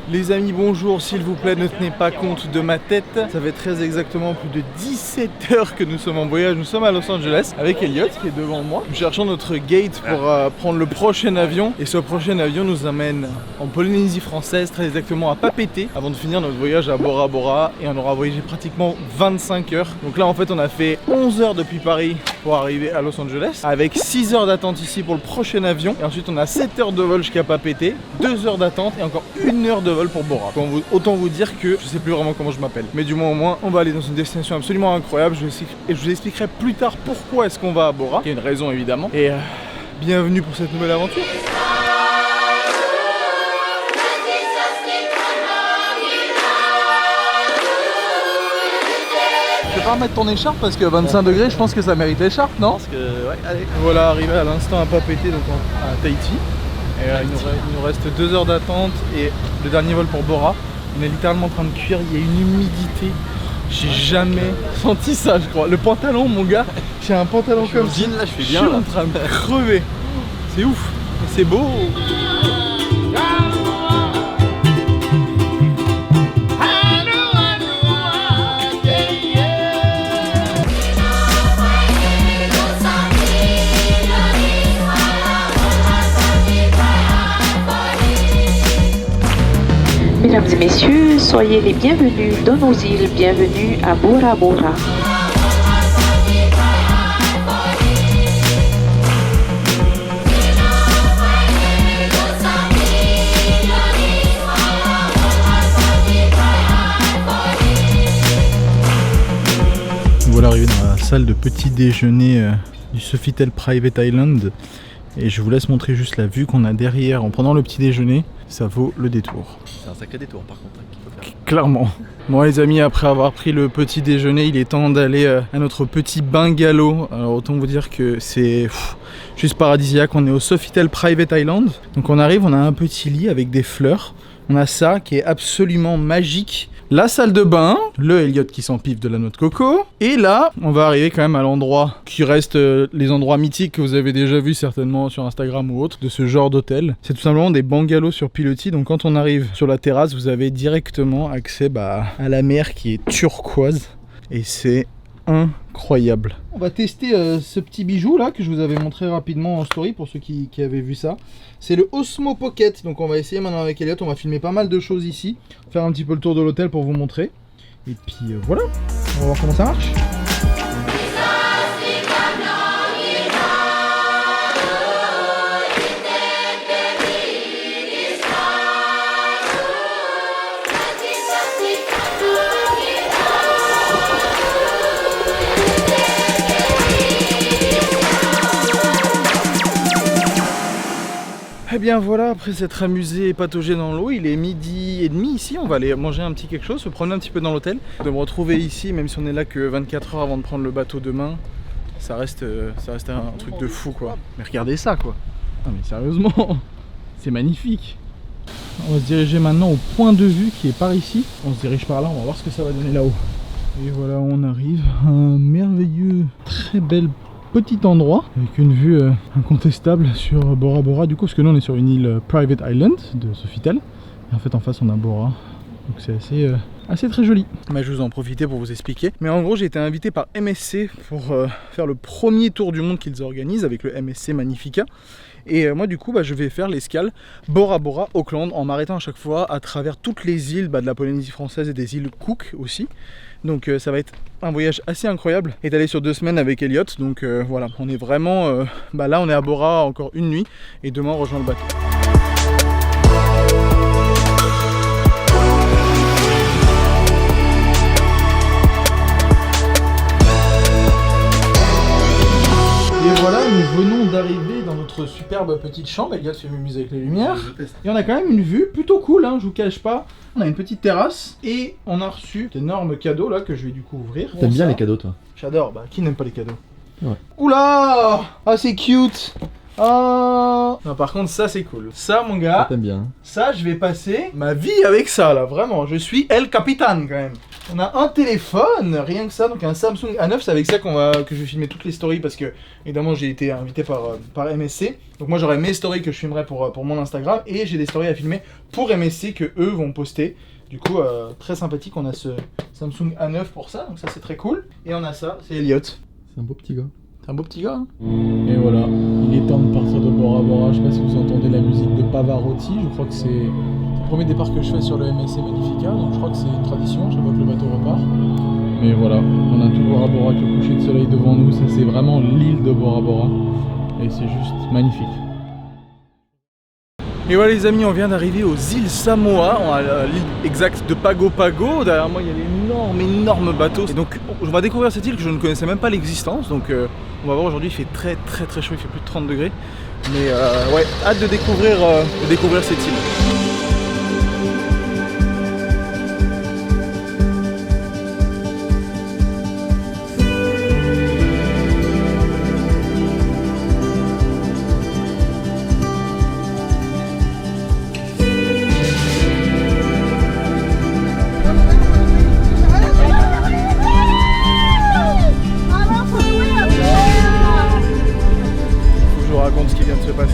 Les amis, bonjour, s'il vous plaît, ne tenez pas compte de ma tête. Ça fait très exactement plus de 17 heures que nous sommes en voyage. Nous sommes à Los Angeles avec Elliot qui est devant moi. Nous cherchons notre gate pour prendre le prochain avion. Et ce prochain avion nous amène en Polynésie française, très exactement à Papeete, avant de finir notre voyage à Bora Bora. Et on aura voyagé pratiquement 25 heures. Donc là, en fait, on a fait 11 heures depuis Paris pour arriver à Los Angeles, avec 6 heures d'attente ici pour le prochain avion. Et ensuite, on a 7 heures de vol jusqu'à Papeete, 2 heures d'attente et encore 1 heure de vol pour Bora. Autant vous dire que je sais plus vraiment comment je m'appelle. Mais du moins au moins, on va aller dans une destination absolument incroyable. Je vous expliquerai plus tard pourquoi est-ce qu'on va à Bora. Il y a une raison évidemment. Et bienvenue pour cette nouvelle aventure. Tu peux pas remettre ton écharpe parce que 25 degrés, je pense que ça mérite l'écharpe, non? Parce que, ouais, allez. Voilà, arrivé à l'instant à Papeete, donc à Tahiti. Et il nous reste 2 heures d'attente et le dernier vol pour Bora. On est littéralement en train de cuire, il y a une humidité. J'ai jamais senti ça, je crois. Le pantalon, mon gars, j'ai un pantalon comme ça. Là, je suis en train de crever. C'est ouf, c'est beau. Mesdames et messieurs, soyez les bienvenus dans nos îles, bienvenue à Bora Bora. Voilà arrivé dans la salle de petit déjeuner du Sofitel Private Island. Et je vous laisse montrer juste la vue qu'on a derrière en prenant le petit déjeuner. Ça vaut le détour. C'est un sacré détour par contre qu'il faut faire. Clairement. Bon les amis, après avoir pris le petit déjeuner, il est temps d'aller à notre petit bungalow. Alors autant vous dire que c'est juste paradisiaque. On est au Sofitel Private Island. Donc on arrive, on a un petit lit avec des fleurs. On a ça qui est absolument magique. La salle de bain, le Elliot qui s'empiffe de la noix de coco. Et là, on va arriver quand même à l'endroit qui reste les endroits mythiques que vous avez déjà vus certainement sur Instagram ou autre, de ce genre d'hôtel. C'est tout simplement des bungalows sur pilotis. Donc quand on arrive sur la terrasse, vous avez directement accès à la mer qui est turquoise. Et c'est incroyable. On va tester ce petit bijou là que je vous avais montré rapidement en story pour ceux qui avaient vu ça. C'est le Osmo Pocket, donc on va essayer maintenant avec Elliot, on va filmer pas mal de choses ici, faire un petit peu le tour de l'hôtel pour vous montrer. Et puis voilà, on va voir comment ça marche. Et bien voilà, après s'être amusé et pataugé dans l'eau, il est 12h30 ici, on va aller manger un petit quelque chose, se promener un petit peu dans l'hôtel. De me retrouver ici, même si on est là que 24 heures avant de prendre le bateau demain, ça reste un truc de fou quoi. Mais regardez ça quoi. Non mais sérieusement, c'est magnifique. On va se diriger maintenant au point de vue qui est par ici. On se dirige par là, on va voir ce que ça va donner là-haut. Et voilà, on arrive à un merveilleux, très bel petit endroit avec une vue incontestable sur Bora Bora du coup, parce que nous on est sur une île Private Island de Sofitel et en fait en face on a Bora, donc c'est assez très joli. Mais je vous en profiter pour vous expliquer. Mais en gros j'ai été invité par MSC pour faire le premier tour du monde qu'ils organisent avec le MSC Magnifica. Et moi du coup je vais faire l'escale Bora Bora, Auckland, en m'arrêtant à chaque fois à travers toutes les îles de la Polynésie française et des îles Cook aussi. Donc ça va être un voyage assez incroyable et d'aller sur 2 semaines avec Elliot. Donc voilà, on est vraiment là on est à Bora encore une nuit et demain on rejoint le bateau. Et voilà, nous venons d'arriver dans notre superbe petite chambre. Elliot fait mumuse avec les lumières. Et on a quand même une vue plutôt cool, hein, je vous cache pas. On a une petite terrasse et on a reçu cet énorme cadeau là que je vais du coup ouvrir. T'aimes bien les cadeaux toi? J'adore, qui n'aime pas les cadeaux? Ouais. Oula! Ah c'est cute! Ah non, par contre ça c'est cool. Ça mon gars, t'aimes bien. Ça je vais passer ma vie avec ça là, vraiment. Je suis El Capitan quand même. On a un téléphone, rien que ça, donc un Samsung A9, c'est avec ça que je vais filmer toutes les stories parce que évidemment j'ai été invité par MSC. Donc moi j'aurai mes stories que je filmerai pour mon Instagram et j'ai des stories à filmer pour MSC que eux vont poster. Du coup très sympathique, on a ce Samsung A9 pour ça, donc ça c'est très cool. Et on a ça, c'est Elliot. C'est un beau petit gars. C'est un beau petit gars hein. Et voilà, il est temps de partir de Bora Bora. Je sais pas si vous entendez la musique de Pavarotti, je crois que c'est le premier départ que je fais sur le MSC Magnifica, donc je crois que c'est une tradition, chaque fois que le bateau repart. Mais voilà, on a tout Bora Bora avec le coucher de soleil devant nous, ça c'est vraiment l'île de Bora Bora. Et c'est juste magnifique. Et voilà les amis, on vient d'arriver aux îles Samoa, on a l'île exacte de Pago Pago. Derrière moi il y a l'énorme bateau. Et donc on va découvrir cette île que je ne connaissais même pas l'existence. Donc on va voir aujourd'hui, il fait très chaud, il fait plus de 30 degrés. Mais ouais, hâte de découvrir cette île.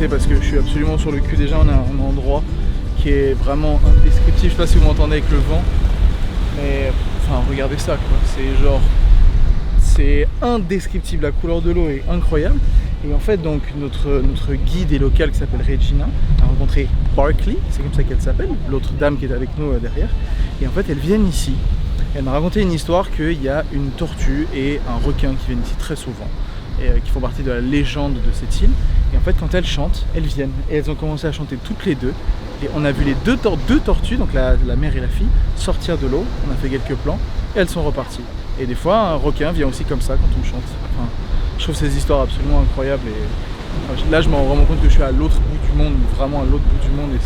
Parce que je suis absolument sur le cul. Déjà on a un endroit qui est vraiment indescriptible, je sais pas si vous m'entendez avec le vent, mais enfin regardez ça quoi, c'est indescriptible, la couleur de l'eau est incroyable. Et en fait donc notre guide est local qui s'appelle Regina a rencontré Barkley, c'est comme ça qu'elle s'appelle, l'autre dame qui est avec nous derrière, et en fait elles viennent ici, elle m'a raconté une histoire qu'il y a une tortue et un requin qui viennent ici très souvent et qui font partie de la légende de cette île. Et en fait quand elles chantent, elles viennent et elles ont commencé à chanter toutes les deux. Et on a vu les deux tortues, donc la mère et la fille, sortir de l'eau, on a fait quelques plans et elles sont reparties. Et des fois un requin vient aussi comme ça quand on chante. Enfin, je trouve ces histoires absolument incroyables et là je me rends vraiment compte que je suis à l'autre bout du monde, vraiment à l'autre bout du monde, et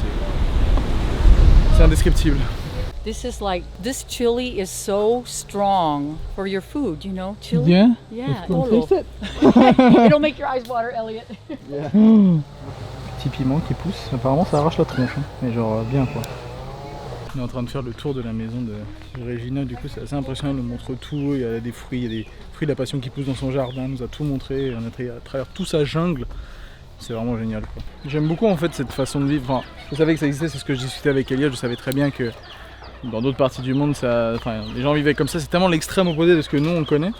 c'est indescriptible. This chili is so strong for your food, you know, chili. Yeah? Yeah. Taste it. It'll make your eyes water, Elliot. Yeah. Petit piment qui pousse, apparemment ça arrache la tronche, hein. Mais genre bien quoi. On est en train de faire le tour de la maison de Regina, du coup c'est assez impressionnant, elle nous montre tout, il y a des fruits, il y a des fruits de la passion qui poussent dans son jardin, elle nous a tout montré, on a à travers toute sa jungle. C'est vraiment génial quoi. J'aime beaucoup en fait cette façon de vivre, enfin, je savais que ça existait, c'est ce que je discutais avec Elliot, je savais très bien que dans d'autres parties du monde, les gens vivaient comme ça, c'est tellement l'extrême opposé de ce que nous on connaît.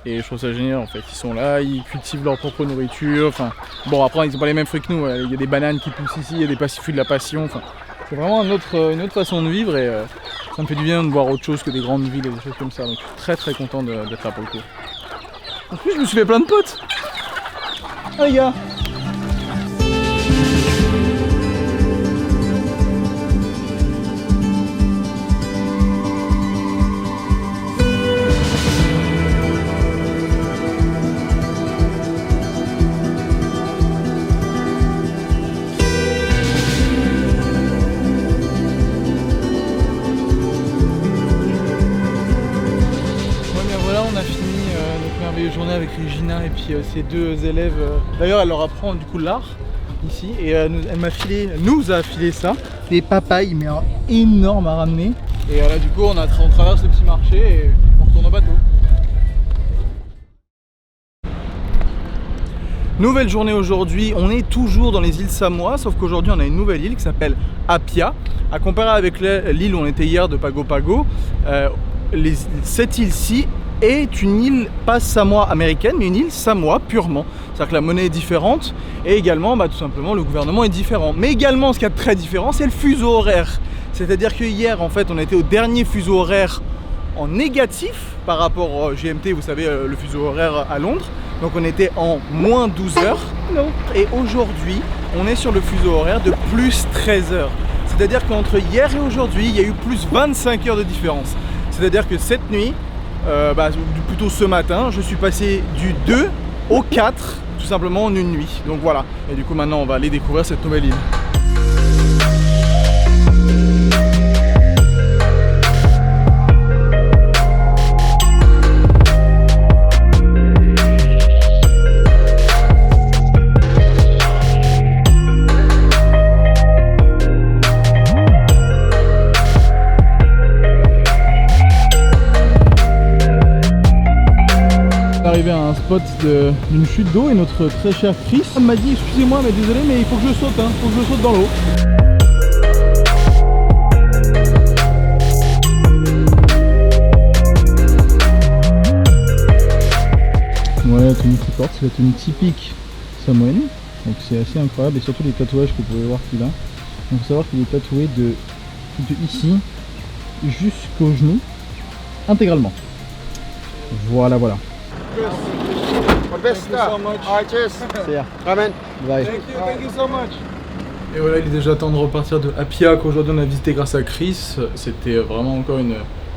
Et je trouve ça génial en fait, ils sont là, ils cultivent leur propre nourriture, enfin bon après ils n'ont pas les mêmes fruits que nous, il y a des bananes qui poussent ici, il y a des fruits de la passion, enfin c'est vraiment une autre façon de vivre et ça me fait du bien de voir autre chose que des grandes villes et des choses comme ça, donc je suis très content d'être là pour le coup. En plus je me suis fait plein de potes. Ah les gars. Journée avec Regina et puis ses deux élèves. D'ailleurs elle leur apprend du coup l'art ici et elle nous a filé ça, des papayes mais énormes à ramener. Et là du coup on traverse le petit marché et on retourne au bateau. Nouvelle journée aujourd'hui, on est toujours dans les îles Samoa, sauf qu'aujourd'hui on a une nouvelle île qui s'appelle Apia. À comparer avec l'île où on était hier de Pago Pago, cette île-ci est une île pas Samoa américaine, mais une île Samoa purement. C'est-à-dire que la monnaie est différente et également tout simplement le gouvernement est différent. Mais également ce qu'il y a de très différent, c'est le fuseau horaire. C'est-à-dire que hier en fait on était au dernier fuseau horaire en négatif par rapport au GMT, vous savez le fuseau horaire à Londres. Donc on était en moins 12 heures. Et aujourd'hui on est sur le fuseau horaire de plus 13 heures. C'est-à-dire qu'entre hier et aujourd'hui il y a eu plus 25 heures de différence. C'est-à-dire que cette nuit, plutôt ce matin, je suis passé du 2 au 4 tout simplement en une nuit. Donc voilà, et du coup maintenant on va aller découvrir cette nouvelle île. spot d'une chute d'eau et notre très cher Chris m'a dit excusez-moi mais désolé mais il faut que je saute, hein, faut que je saute dans l'eau. Voilà la tenue qu'il porte, c'est la tenue typique samoenne, donc c'est assez incroyable et surtout les tatouages que vous pouvez voir qu'il a. Donc il faut savoir qu'il est tatoué de ici jusqu'au genou intégralement. Voilà. Et voilà, il est déjà temps de repartir de Apia qu'aujourd'hui on a visité grâce à Chris. C'était vraiment encore une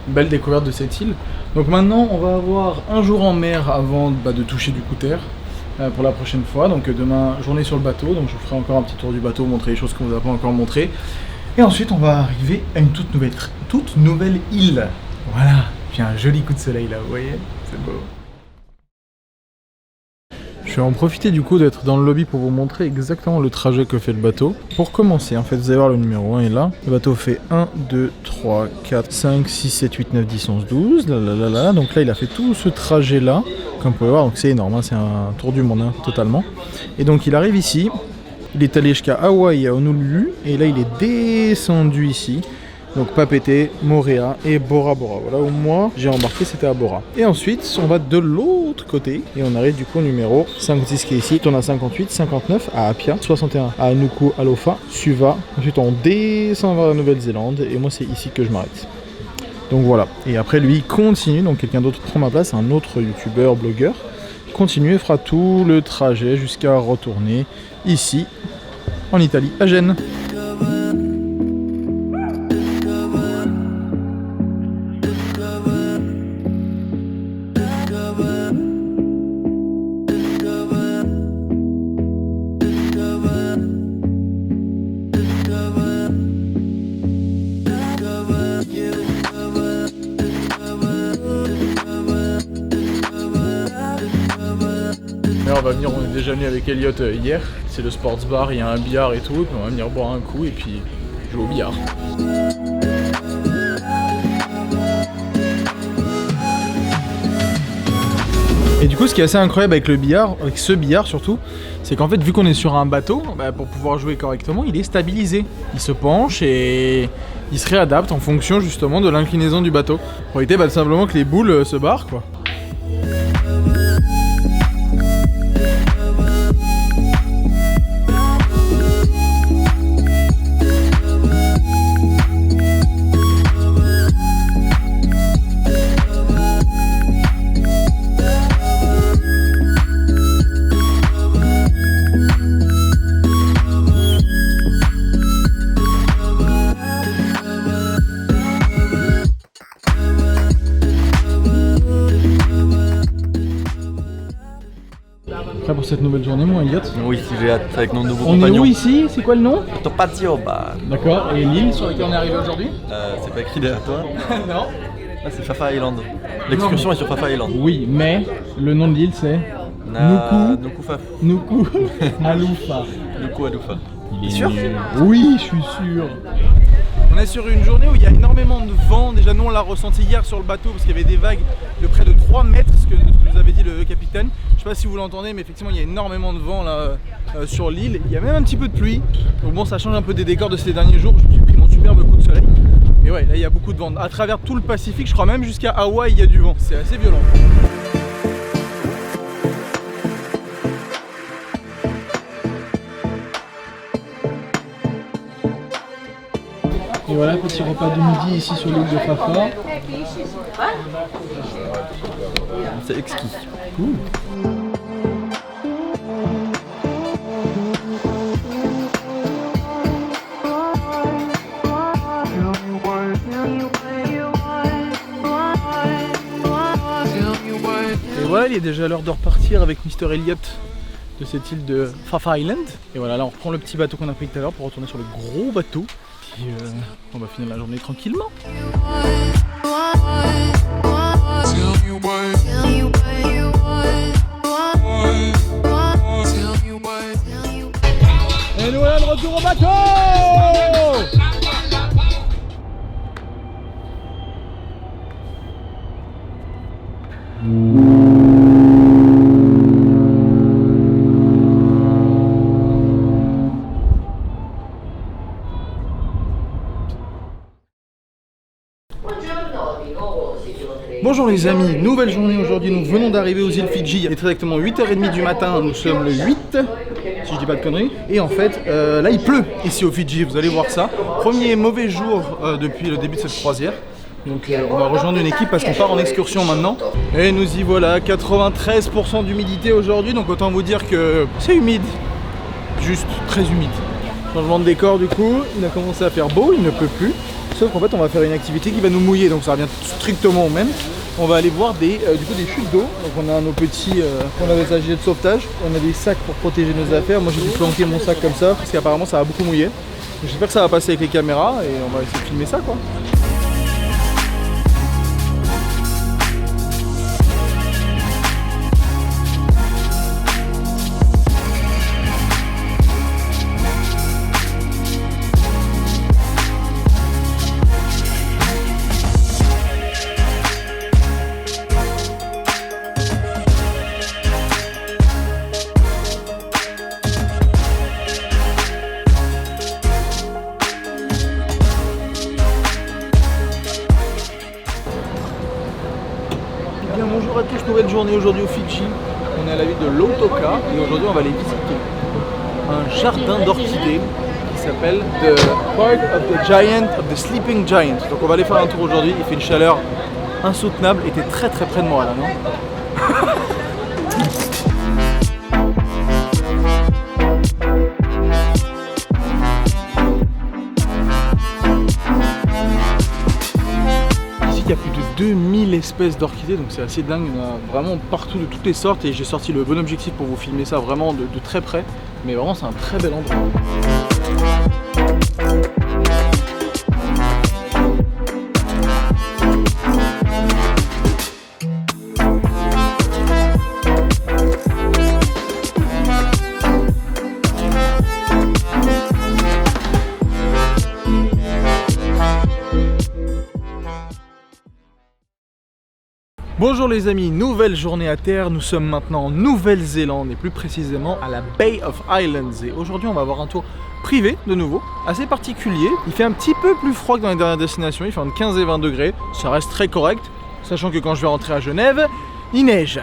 belle découverte de cette île. Donc maintenant on va avoir un jour en mer avant de toucher du coup terre pour la prochaine fois. Donc demain journée sur le bateau, donc je vous ferai encore un petit tour du bateau, montrer les choses qu'on vous a pas encore montrées. Et ensuite on va arriver à une toute nouvelle île. Voilà, puis un joli coup de soleil là, vous voyez, c'est beau. Je vais en profiter du coup d'être dans le lobby pour vous montrer exactement le trajet que fait le bateau. Pour commencer, en fait, vous allez voir le numéro 1 est là. Le bateau fait 1, 2, 3, 4, 5, 6, 7, 8, 9, 10, 11, 12. Là. Donc là, il a fait tout ce trajet là. Comme vous pouvez voir, donc c'est énorme, hein, c'est un tour du monde hein, totalement. Et donc il arrive ici. Il est allé jusqu'à Hawaï, à Honolulu. Et là, il est descendu ici. Donc Papeete, Moorea et Bora Bora. Voilà où moi j'ai embarqué, c'était à Bora. Et ensuite on va de l'autre côté et on arrive du coup au numéro 56 qui est ici. On a 58, 59 à Apia, 61 à Nuku Alofa, Suva. Ensuite on descend vers la Nouvelle-Zélande et moi c'est ici que je m'arrête. Donc voilà. Et après lui il continue, donc quelqu'un d'autre prend ma place, un autre youtubeur, blogueur. Continue et fera tout le trajet jusqu'à retourner ici en Italie, à Gênes. Là on va venir, on est déjà venu avec Elliot hier, c'est le sports bar, il y a un billard et tout, et puis on va venir boire un coup et puis jouer au billard. Et du coup ce qui est assez incroyable avec le billard, avec ce billard surtout, c'est qu'en fait vu qu'on est sur un bateau, pour pouvoir jouer correctement, il est stabilisé. Il se penche et il se réadapte en fonction justement de l'inclinaison du bateau. Pour éviter tout simplement que les boules se barrent quoi. Prêt pour cette nouvelle journée, mon Elliot? Oui, j'ai hâte avec nos nouveaux On compagnons. est où ici? C'est quoi le nom? Topazio, bah. D'accord, et l'île sur laquelle on est arrivé aujourd'hui? C'est pas écrit derrière toi. Non. Là, c'est Fafa Island. L'excursion est sur Fafa Island. Oui, mais le nom de l'île c'est Nuku Alofa. Nuku Alofa. T'es sûr? Oui, je suis sûr. On est sur une journée où il y a énormément de vent. Déjà nous on l'a ressenti hier sur le bateau parce qu'il y avait des vagues de près de 3 mètres, ce que nous avait dit le capitaine. Je sais pas si vous l'entendez mais effectivement il y a énormément de vent là sur l'île. Il y a même un petit peu de pluie. Donc bon, ça change un peu des décors de ces derniers jours. Je me suis pris mon superbe coup de soleil. Mais ouais, là il y a beaucoup de vent. À travers tout le Pacifique, je crois même jusqu'à Hawaï il y a du vent. C'est assez violent. Et voilà, petit repas de midi ici sur l'île de Fafa. C'est exquis. Cool. Et voilà, il est déjà l'heure de repartir avec Mr. Elliot de cette île de Fafa Island. Et voilà, là on reprend le petit bateau qu'on a pris tout à l'heure pour retourner sur le gros bateau. Puis on va finir la journée tranquillement. Et nous voilà de retour au bateau! Bonjour les amis, nouvelle journée aujourd'hui, nous venons d'arriver aux îles Fidji, il est exactement 8h30 du matin, nous sommes le 8, si je dis pas de conneries, et en fait là il pleut ici aux Fidji, vous allez voir ça, premier mauvais jour depuis le début de cette croisière, donc on va rejoindre une équipe parce qu'on part en excursion maintenant, et nous y voilà, 93% d'humidité aujourd'hui, donc autant vous dire que c'est humide, juste très humide. Changement de décor du coup, il a commencé à faire beau, il ne peut plus. Sauf qu'en fait on va faire une activité qui va nous mouiller, donc ça revient strictement au même. On va aller voir des chutes d'eau. Donc on a nos petits, on avait des gilets de sauvetage, on a des sacs pour protéger nos affaires. Moi j'ai dû planquer mon sac comme ça parce qu'apparemment ça va beaucoup mouiller. J'espère que ça va passer avec les caméras et on va essayer de filmer ça quoi. Bonjour à tous, nouvelle journée aujourd'hui au Fidji. On est à la ville de Lautoka et aujourd'hui on va aller visiter un jardin d'orchidées qui s'appelle The Park of the Giant of the Sleeping Giant. Donc on va aller faire un tour aujourd'hui, il fait une chaleur insoutenable et t'es très près de moi là, non? Il y a plus de 2000 espèces d'orchidées, donc c'est assez dingue, il y en a vraiment partout de toutes les sortes et j'ai sorti le bon objectif pour vous filmer ça vraiment de très près, mais vraiment c'est un très bel endroit. Bonjour les amis, nouvelle journée à terre, nous sommes maintenant en Nouvelle-Zélande et plus précisément à la Bay of Islands et aujourd'hui on va avoir un tour privé de nouveau, assez particulier. Il fait un petit peu plus froid que dans les dernières destinations, il fait entre 15 et 20 degrés, ça reste très correct, sachant que quand je vais rentrer à Genève, il neige.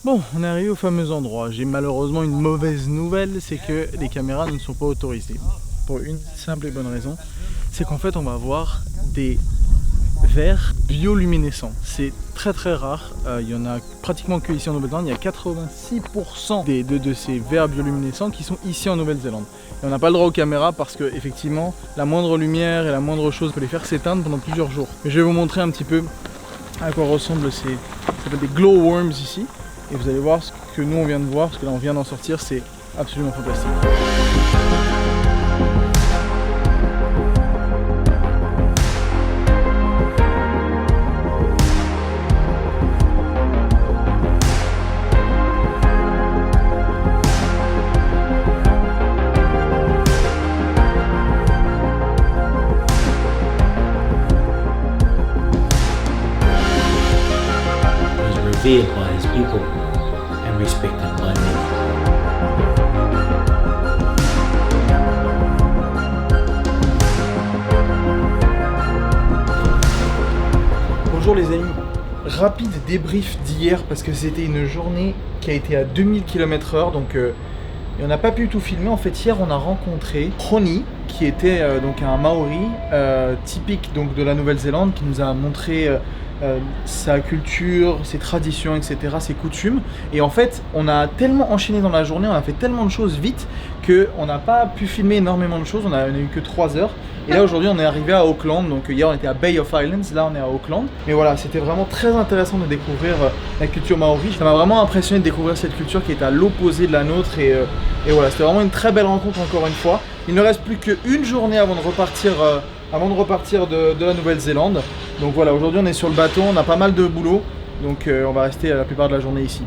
Bon, on est arrivé au fameux endroit, j'ai malheureusement une mauvaise nouvelle, c'est que les caméras ne sont pas autorisées. Pour une simple et bonne raison, c'est qu'en fait on va voir des verres bioluminescents. C'est très rare, il y en a pratiquement que ici en Nouvelle-Zélande, il y a 86% de ces verres bioluminescents qui sont ici en Nouvelle-Zélande. Et on n'a pas le droit aux caméras parce que effectivement la moindre lumière et la moindre chose peut les faire s'éteindre pendant plusieurs jours. Mais je vais vous montrer un petit peu à quoi ressemblent ces, ça s'appelle des glowworms ici. Et vous allez voir ce que nous on vient de voir, parce que là on vient d'en sortir, c'est absolument fantastique. Revered by his people and respected by many. Bonjour les amis, rapide débrief d'hier parce que c'était une journée qui a été à 2000 km/h donc on n'a pas pu tout filmer. En fait hier on a rencontré Roni qui était donc un Maori typique donc de la Nouvelle-Zélande qui nous a montré sa culture, ses traditions, etc., ses coutumes. Et en fait, on a tellement enchaîné dans la journée, on a fait tellement de choses vite qu'on n'a pas pu filmer énormément de choses, on a eu que 3 heures. Et là aujourd'hui on est arrivé à Auckland, donc hier on était à Bay of Islands, là on est à Auckland. Mais voilà, c'était vraiment très intéressant de découvrir la culture maori. Ça m'a vraiment impressionné de découvrir cette culture qui est à l'opposé de la nôtre. Et voilà, c'était vraiment une très belle rencontre encore une fois. Il ne reste plus qu'une journée avant de repartir de la Nouvelle-Zélande. Donc voilà, aujourd'hui on est sur le bateau, on a pas mal de boulot, donc on va rester la plupart de la journée ici.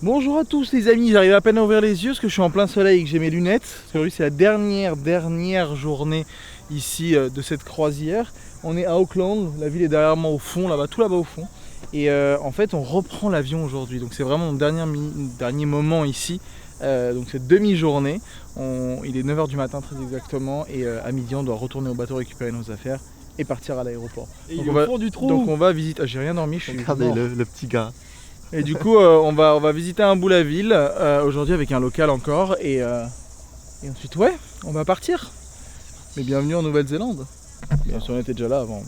Bonjour à tous les amis, j'arrive à peine à ouvrir les yeux parce que je suis en plein soleil et que j'ai mes lunettes. Aujourd'hui c'est la dernière journée ici de cette croisière. On est à Auckland, la ville est derrière moi au fond, là-bas, tout là-bas au fond. Et en fait on reprend l'avion aujourd'hui, donc c'est vraiment mon dernier moment ici. Donc c'est demi-journée, il est 9h du matin très exactement et à midi on doit retourner au bateau récupérer nos affaires et partir à l'aéroport. Et Donc il est on au va- fond du trou. Donc on va visiter. Ah, j'ai rien dormi, je suis Regardez mort. le petit gars. Et du coup, on va visiter un bout la ville aujourd'hui avec un local encore et ensuite ouais, on va partir. Mais bienvenue en Nouvelle-Zélande. Bien sûr, on était déjà là avant.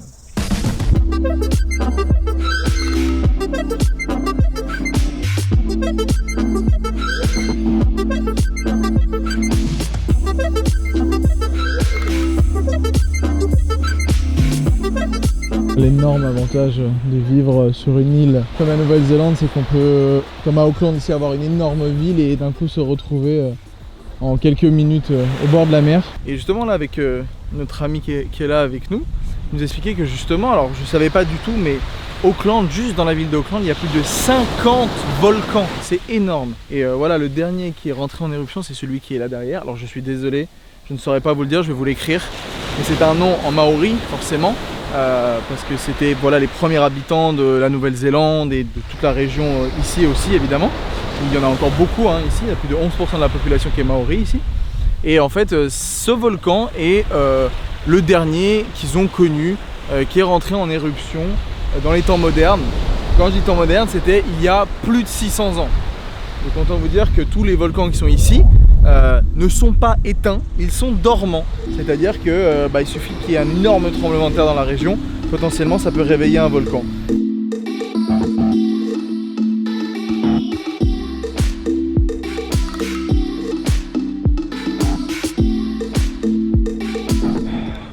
L'énorme avantage de vivre sur une île comme la Nouvelle-Zélande, c'est qu'on peut, comme à Auckland ici, avoir une énorme ville et d'un coup se retrouver en quelques minutes au bord de la mer. Et justement là avec notre ami qui est là avec nous, il nous expliquait que justement, alors je savais pas du tout, mais Auckland, juste dans la ville d'Auckland, il y a plus de 50 volcans, c'est énorme. Et voilà, le dernier qui est rentré en éruption, c'est celui qui est là derrière. Alors je suis désolé, je ne saurais pas vous le dire, je vais vous l'écrire. Mais c'est un nom en maori, forcément, parce que c'était voilà, les premiers habitants de la Nouvelle-Zélande et de toute la région ici aussi, évidemment. Il y en a encore beaucoup hein, ici, il y a plus de 11% de la population qui est maori ici. Et en fait, ce volcan est le dernier qu'ils ont connu, qui est rentré en éruption dans les temps modernes. Quand je dis temps moderne, c'était il y a plus de 600 ans. Donc autant vous dire que tous les volcans qui sont ici ne sont pas éteints, ils sont dormants. C'est-à-dire que il suffit qu'il y ait un énorme tremblement de terre dans la région, potentiellement ça peut réveiller un volcan.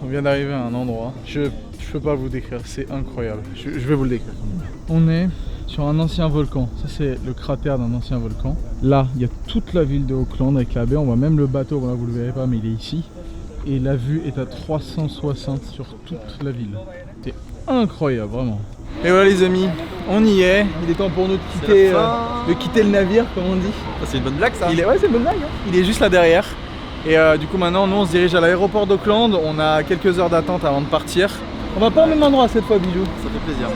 On vient d'arriver à un endroit, je peux pas vous décrire, c'est incroyable. Je vais vous le décrire. On est sur un ancien volcan, ça c'est le cratère d'un ancien volcan. Là, il y a toute la ville de Auckland avec la baie, on voit même le bateau, voilà, vous le verrez pas mais il est ici. Et la vue est à 360 sur toute la ville. C'est incroyable, vraiment. Et voilà les amis, on y est, il est temps pour nous de quitter le navire, comme on dit. C'est une bonne blague ça. Ouais, c'est une bonne blague, hein. Il est juste là derrière. Et du coup maintenant, nous on se dirige à l'aéroport d'Auckland, on a quelques heures d'attente avant de partir. On va pas au même endroit cette fois, Bilou. Ça fait plaisir.